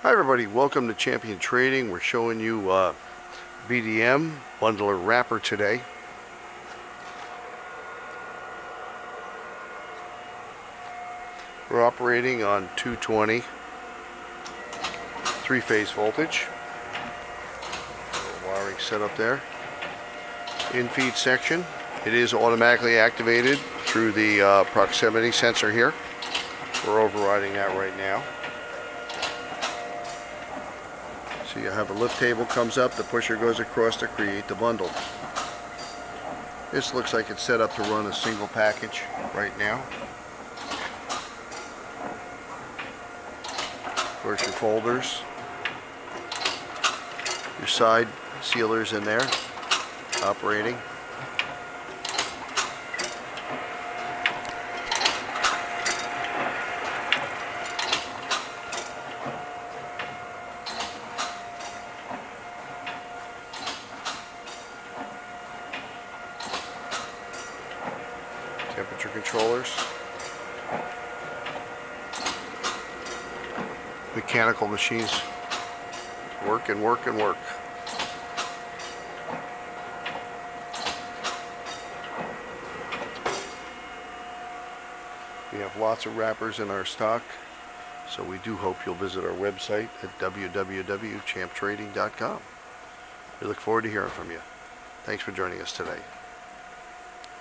Hi everybody, welcome to Champion Trading. We're showing you BDM bundler wrapper today. We're operating on 220 three-phase voltage. Wiring set up there. In-feed section. It is automatically activated through the proximity sensor here. We're overriding that right now. So you have a lift table comes up, the pusher goes across to create the bundle. This looks like it's set up to run a single package right now. Of course, your folders, your side sealers in there, operating. Temperature controllers, mechanical machines work and work and work. We have lots of wrappers in our stock, so we do hope you'll visit our website at www.champtrading.com. We look forward to hearing from you. Thanks for joining us today.